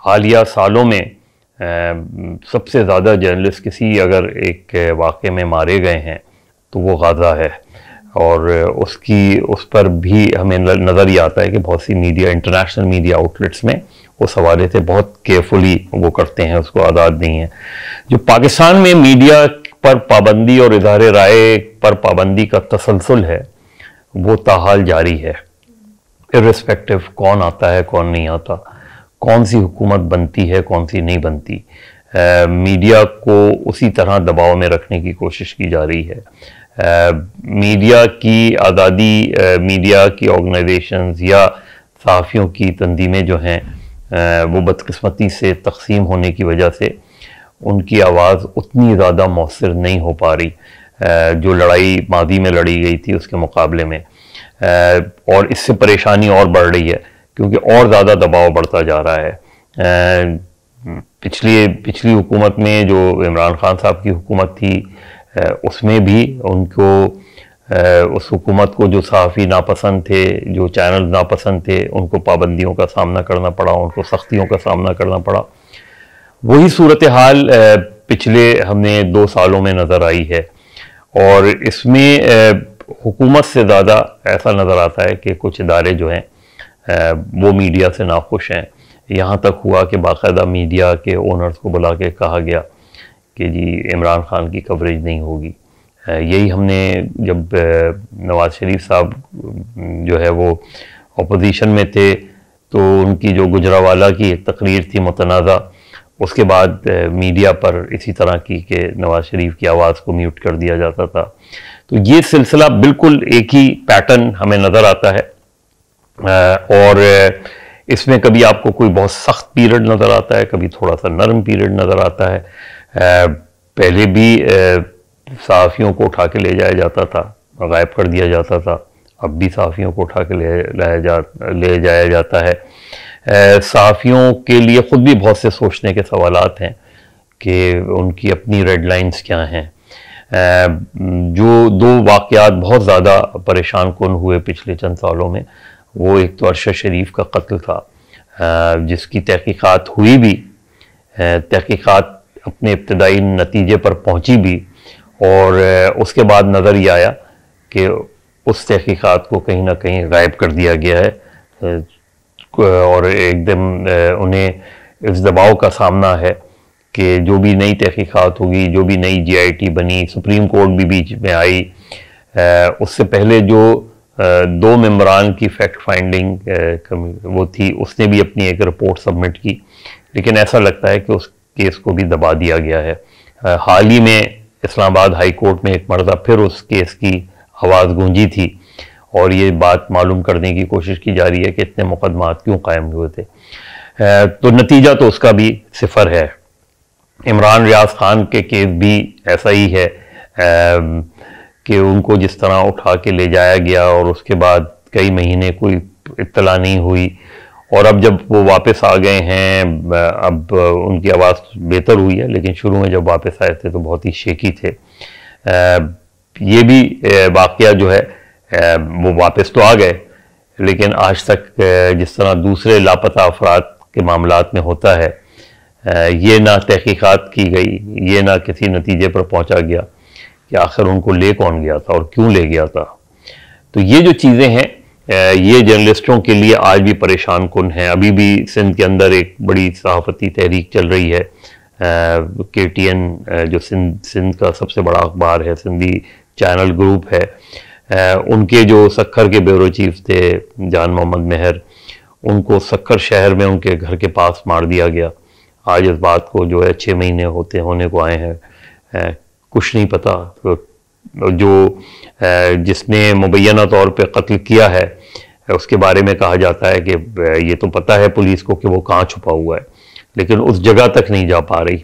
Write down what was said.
हालिया सालों में सबसे ज़्यादा जर्नलिस्ट किसी अगर एक वाक़े में मारे गए हैं तो वो गाज़ा है, और उस पर भी हमें नज़र ही आता है कि बहुत C media, international media outlets में उस हवाले से बहुत केयरफुली वो करते हैं, उसको आज़ाद नहीं है। जो पाकिस्तान में मीडिया पर पाबंदी और इज़हार राय पर पाबंदी का तसलसल है वो ताहाल जारी है, इर्रिस्पेक्टिव कौन आता है कौन नहीं आता, कौन सी हुकूमत बनती है कौन सी नहीं बनती। मीडिया को उसी तरह दबाव में रखने की कोशिश की जा रही है। मीडिया की आज़ादी, मीडिया की ऑर्गेनाइजेशंस या सहाफ़ियों की तंजीमें जो हैं वो बदकिस्मती से तकसीम होने की वजह से उनकी आवाज़ उतनी ज़्यादा मौसर नहीं हो पा रही जो लड़ाई मादी में लड़ी गई थी उसके मुकाबले में, और इससे परेशानी और बढ़ रही है क्योंकि और ज़्यादा दबाव बढ़ता जा रहा है। पिछली हुकूमत में जो इमरान खान साहब की हुकूमत थी उसमें भी उनको, उस हुकूमत को जो सहाफ़ी नापसंद थे, जो चैनल नापसंद थे, उनको पाबंदियों का सामना करना पड़ा, उनको सख्तियों का सामना करना पड़ा। वही सूरत हाल पिछले हमने 2 सालों में नज़र आई है, और इसमें हुकूमत से ज़्यादा ऐसा नज़र आता है कि कुछ इदारे जो हैं वो मीडिया से नाखुश हैं। यहाँ तक हुआ कि बाकायदा मीडिया के ओनर्स को बुला के कहा गया कि जी इमरान खान की कवरेज नहीं होगी। यही हमने जब नवाज़ शरीफ साहब जो है वो अपोजिशन में थे तो उनकी जो गुजरावाला की एक तकरीर थी मुतनाज़ा, उसके बाद मीडिया पर इसी तरह की कि नवाज़ शरीफ की आवाज़ को म्यूट कर दिया जाता था। तो ये सिलसिला बिल्कुल एक ही पैटर्न हमें नज़र आता है, और इसमें कभी आपको कोई बहुत सख्त पीरियड नज़र आता है, कभी थोड़ा सा नरम पीरियड नज़र आता है। पहले भी सहाफ़ियों को उठा के ले जाया जाता था, गायब कर दिया जाता था, अब भी सहाफ़ियों को उठा के ले जाया जाता है। सहाफ़ियों के लिए ख़ुद भी बहुत से सोचने के सवालात हैं कि उनकी अपनी रेड लाइन्स क्या हैं। जो 2 वाक़यात बहुत ज़्यादा परेशान कुन हुए पिछले चंद सालों में, वो एक तो अरशद शरीफ का कत्ल था, जिसकी तहकीक़ात हुई भी, तहकीक़ात अपने इब्तदाई नतीजे पर पहुंची भी, और उसके बाद नज़र ये आया कि उस तहकीक़ात को कहीं ना कहीं गायब कर दिया गया है, और एकदम उन्हें इस दबाव का सामना है कि जो भी नई तहकीक़ात होगी, जो भी नई GIT बनी, सुप्रीम कोर्ट भी बीच में आई, उससे पहले जो 2 मेंबरान की फैक्ट फाइंडिंग वो थी, उसने भी अपनी एक रिपोर्ट सबमिट की, लेकिन ऐसा लगता है कि उस केस को भी दबा दिया गया है। हाल ही में इस्लामाबाद हाई कोर्ट में एक मरतबा फिर उस केस की आवाज़ गूंजी थी, और ये बात मालूम करने की कोशिश की जा रही है कि इतने मुकदमात क्यों कायम हुए थे। तो नतीजा तो उसका भी सिफर है। इमरान रियाज खान के केस भी ऐसा ही है कि उनको जिस तरह उठा के ले जाया गया और उसके बाद कई महीने कोई इत्तला नहीं हुई, और अब जब वो वापस आ गए हैं, अब उनकी आवाज़ बेहतर हुई है, लेकिन शुरू में जब वापस आए थे तो बहुत ही शेकी थे। ये भी वाक़या जो है वो वापस तो आ गए, लेकिन आज तक जिस तरह दूसरे लापता अफराद के मामलात में होता है, ये ना तहकीक़ात की गई, ये ना किसी नतीजे पर पहुंचा गया कि आखिर उनको ले कौन गया था और क्यों ले गया था। तो ये जो चीज़ें हैं ये जर्नलिस्टों के लिए आज भी परेशान कुन हैं। अभी भी सिंध के अंदर एक बड़ी सहाफ़ती तहरीक चल रही है, KTN जो सिंध का सबसे बड़ा अखबार है, सिंधी चैनल ग्रुप है, उनके जो सक्खर के ब्यूरो चीफ थे जान मोहम्मद मेहर, उनको सक्खर शहर में उनके घर के पास मार दिया गया। आज इस बात को जो है 6 महीने होने को आए हैं, कुछ नहीं पता। तो जो जिसने मुबैना तौर पे कत्ल किया है उसके बारे में कहा जाता है कि ये तो पता है पुलिस को कि वो कहाँ छुपा हुआ है, लेकिन उस जगह तक नहीं जा पा रही।